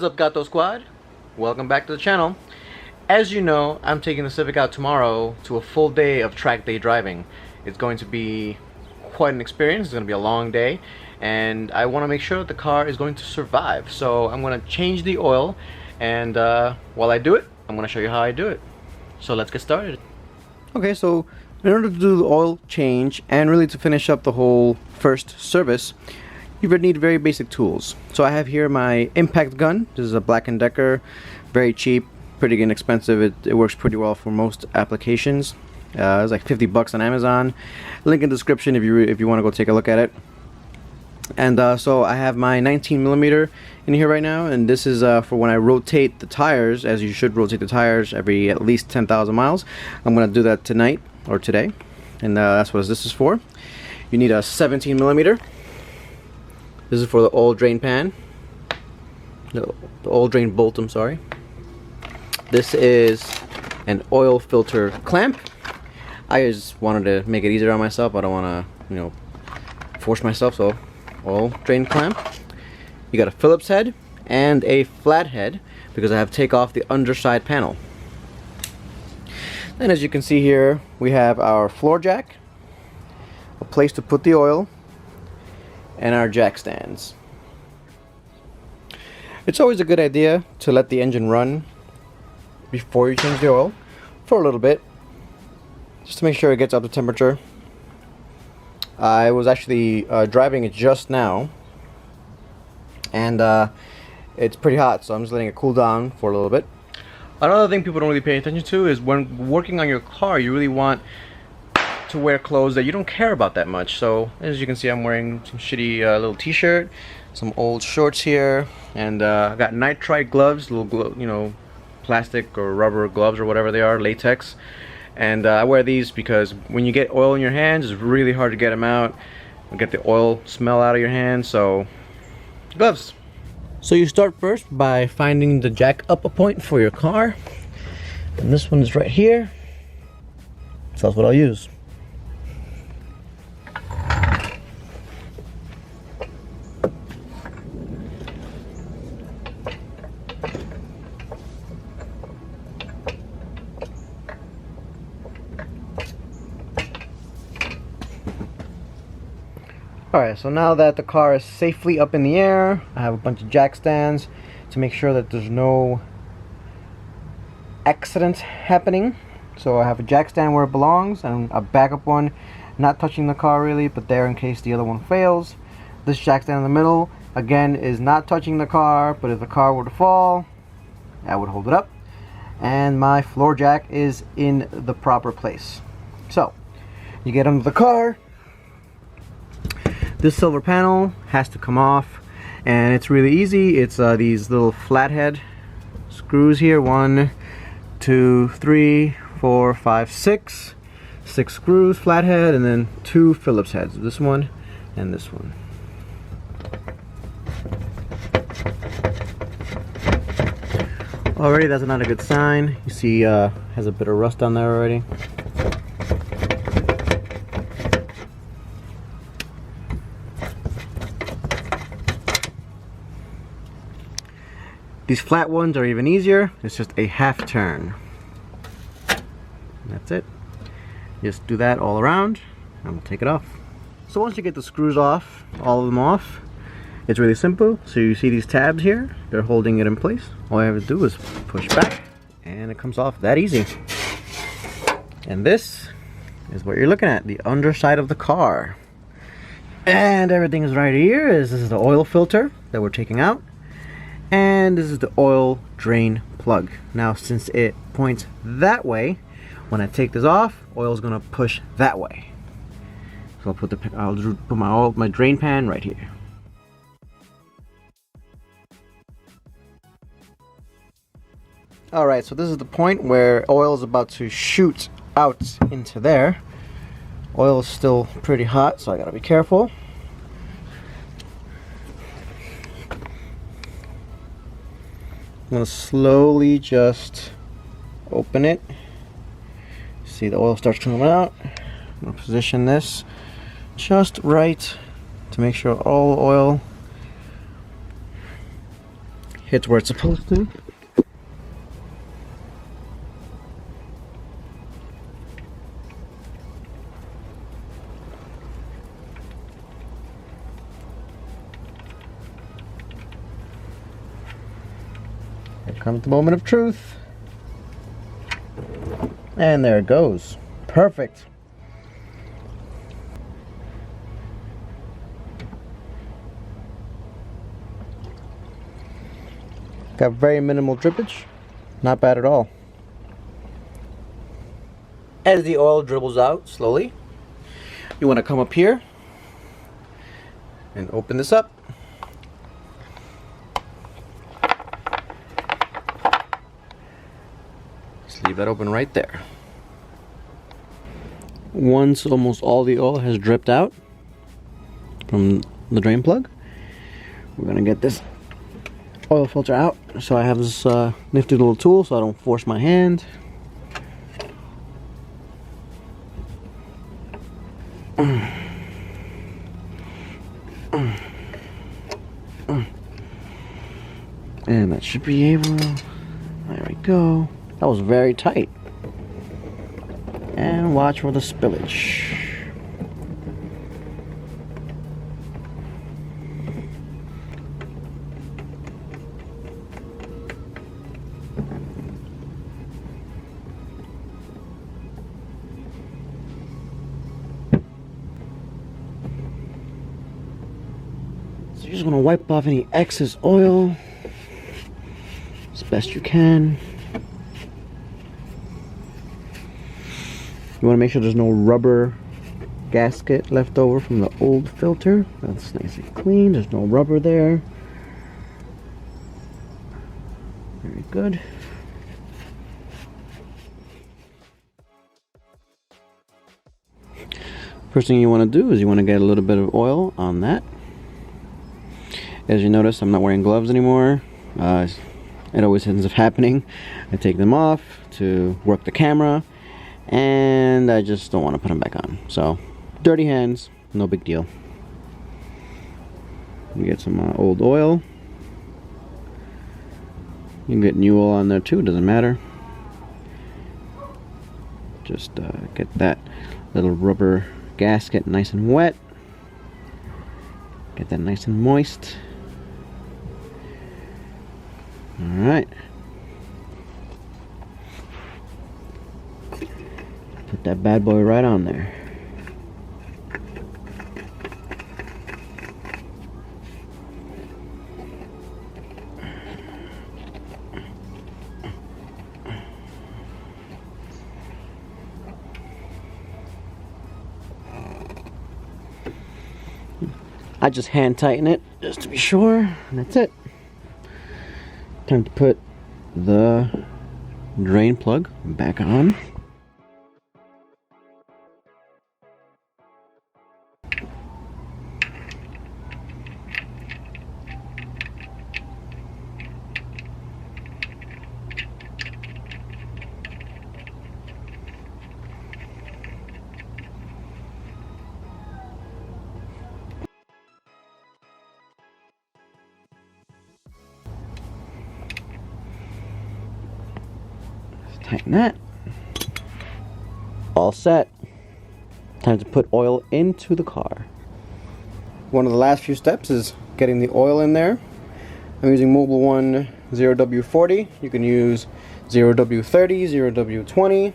What is up, Gato Squad? Welcome back to the channel. As you know, I'm taking the Civic out tomorrow to a full day of track day driving. It's going to be quite an experience. It's going to be a long day, and I want to make sure that the car is going to survive. So I'm going to change the oil, and while I do it, I'm going to show you how I do it. So let's get started. Okay, so in order to do the oil change and really to finish up the whole first service, you would need very basic tools. So I have here my impact gun. This is a Black & Decker, very cheap, pretty inexpensive. It works pretty well for most applications. It's like 50 bucks on Amazon. Link in the description if you want to go take a look at it. And so I have my 19mm in here right now, and this is for when I rotate the tires, as you should rotate the tires every at least 10,000 miles. I'm going to do that tonight or today, and that's what this is for. You need a 17mm. This is for the oil drain pan. The oil drain bolt, I'm sorry. This is an oil filter clamp. I just wanted to make it easier on myself. I don't want to, force myself, so oil drain clamp. You got a Phillips head and a flat head because I have to take off the underside panel. Then, as you can see here, we have our floor jack, a place to put the oil, and our jack stands. It's always a good idea to let the engine run before you change the oil for a little bit, just to make sure it gets up to temperature. I was actually driving it just now, and it's pretty hot, so I'm just letting it cool down for a little bit. Another thing people don't really pay attention to is when working on your car, you really want to wear clothes that you don't care about that much. So as you can see, I'm wearing some shitty little t-shirt, some old shorts here, and I got nitride gloves, little plastic or rubber gloves or whatever they are, latex. And I wear these because when you get oil in your hands, it's really hard to get them out and get the oil smell out of your hands. So gloves. So you start first by finding the jack up point for your car, and this one is right here, so that's what I'll use. Alright, so now that the car is safely up in the air, I have a bunch of jack stands to make sure that there's no accident happening. So I have a jack stand where it belongs, and a backup one not touching the car really, but there in case the other one fails. This jack stand in the middle, again, is not touching the car, but if the car were to fall, I would hold it up. And my floor jack is in the proper place. So, you get under the car. This silver panel has to come off, and it's really easy. It's these little flathead screws here. 1, 2, 3, 4, 5, 6. 6 screws, flathead, and then 2 Phillips heads. This one and this one. Already, that's not a good sign. You see, has a bit of rust on there already. These flat ones are even easier. It's just a half turn. That's it. Just do that all around, and we'll take it off. So once you get the screws off, all of them off, it's really simple. So you see these tabs here? They're holding it in place. All I have to do is push back, and it comes off that easy. And this is what you're looking at, the underside of the car. And everything is right here. This is the oil filter that we're taking out. And this is the oil drain plug. Now, since it points that way, when I take this off, oil is going to push that way. So I'll put my drain pan right here. All right, so this is the point where oil is about to shoot out into there. Oil is still pretty hot, so I gotta be careful. I'm going to slowly just open it. See, the oil starts coming out. I'm going to position this just right to make sure all the oil hits where it's supposed to. Here comes the moment of truth. And there it goes. Perfect. Got very minimal drippage. Not bad at all. As the oil dribbles out slowly, you want to come up here and open this up. Just leave that open right there. Once almost all the oil has dripped out from the drain plug, we're going to get this oil filter out. So I have this nifty little tool so I don't force my hand. And that should be able, there we go. That was very tight. And watch for the spillage. So you're just going to wipe off any excess oil as best you can. You want to make sure there's no rubber gasket left over from the old filter. That's nice and clean. There's no rubber there. Very good. First thing you want to do is you want to get a little bit of oil on that. As you notice, I'm not wearing gloves anymore. It always ends up happening. I take them off to work the camera, and I just don't want to put them back on. So, dirty hands, no big deal. You get some old oil. You can get new oil on there too, doesn't matter. Just get that little rubber gasket nice and wet. Get that nice and moist. Alright. Put that bad boy right on there. I just hand tighten it just to be sure, and that's it. Time to put the drain plug back on. Tighten that. All set. Time to put oil into the car. One of the last few steps is getting the oil in there. I'm using Mobil 1 0W40. You can use 0W30, 0W20.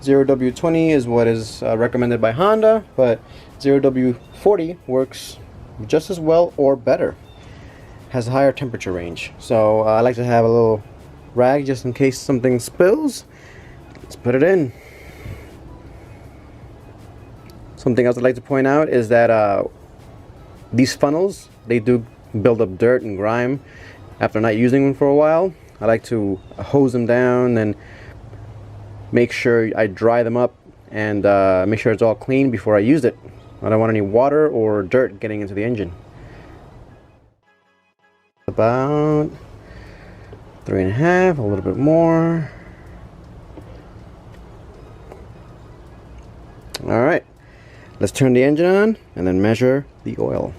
0W20 is what is recommended by Honda, but 0W40 works just as well or better. Has a higher temperature range. So I like to have a little rag just in case something spills. Let's put it in. Something else I'd like to point out is that these funnels, they do build up dirt and grime after not using them for a while. I like to hose them down and make sure I dry them up and make sure it's all clean before I use it. I don't want any water or dirt getting into the engine. About 3.5, a little bit more. Alright, let's turn the engine on and then measure the oil.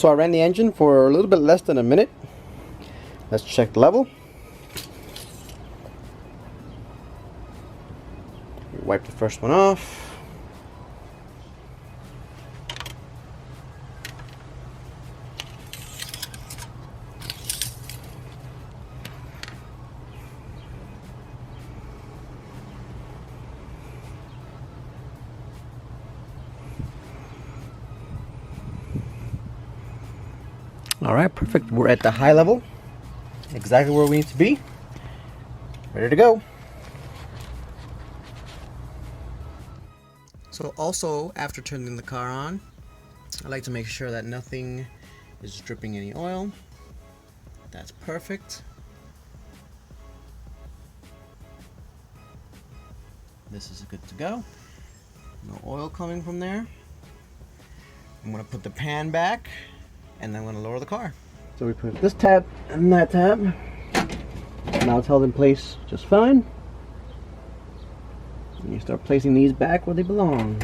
So I ran the engine for a little bit less than a minute. Let's check the level. Wipe the first one off. Alright, perfect. We're at the high level. Exactly where we need to be. Ready to go. So also, after turning the car on, I like to make sure that nothing is dripping any oil. That's perfect. This is good to go. No oil coming from there. I'm going to put the pan back, and then I'm going to lower the car. So we put this tab and that tab. Now it's held in place just fine. And you start placing these back where they belong.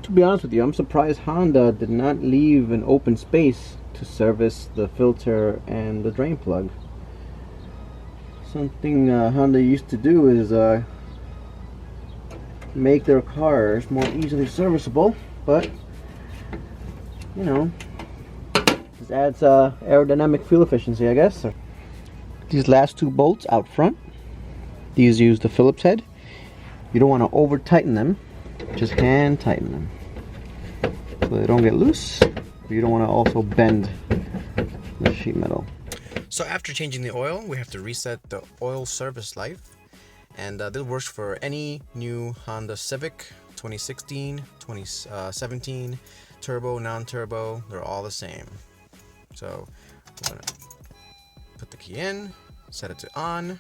To be honest with you, I'm surprised Honda did not leave an open space to service the filter and the drain plug. Something Honda used to do is make their cars more easily serviceable, but you know, this adds aerodynamic fuel efficiency, I guess. These last two bolts out front, these use the Phillips head. You don't want to over tighten them, just hand tighten them so they don't get loose, but you don't want to also bend the sheet metal. So after changing the oil, we have to reset the oil service life, and this works for any new Honda Civic 2016, 2017, turbo, non-turbo, they're all the same. So we're gonna put the key in, set it to on.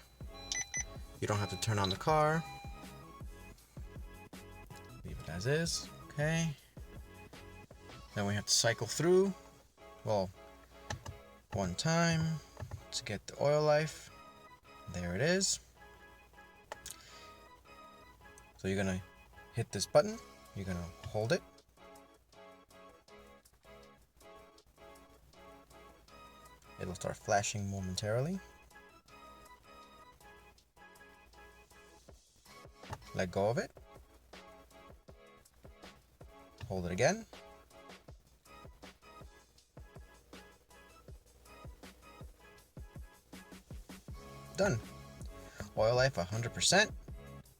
You don't have to turn on the car. Leave it as is, okay. Then we have to cycle through, well, one time to get the oil life. There it is. So you're gonna hit this button, you're gonna hold it. It'll start flashing momentarily. Let go of it. Hold it again. Done. Oil life 100%,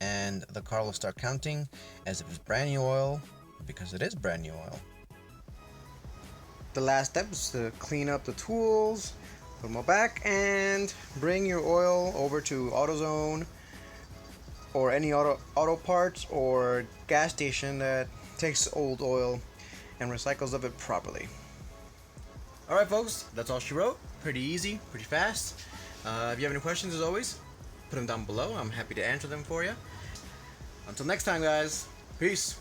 and the car will start counting as if it's brand new oil, because it is brand new oil. The last step is to clean up the tools, put them all back, and bring your oil over to AutoZone or any auto parts or gas station that takes old oil and recycles of it properly. Alright folks, that's all she wrote. Pretty easy, pretty fast. If you have any questions, as always, put them down below. I'm happy to answer them for you. Until next time, guys. Peace.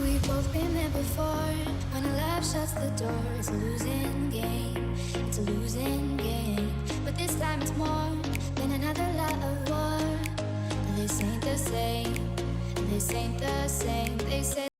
We've both been there before. When a love shuts the door, it's a losing game. It's a losing game. But this time it's more than another love war. This ain't the same. This ain't the same. They say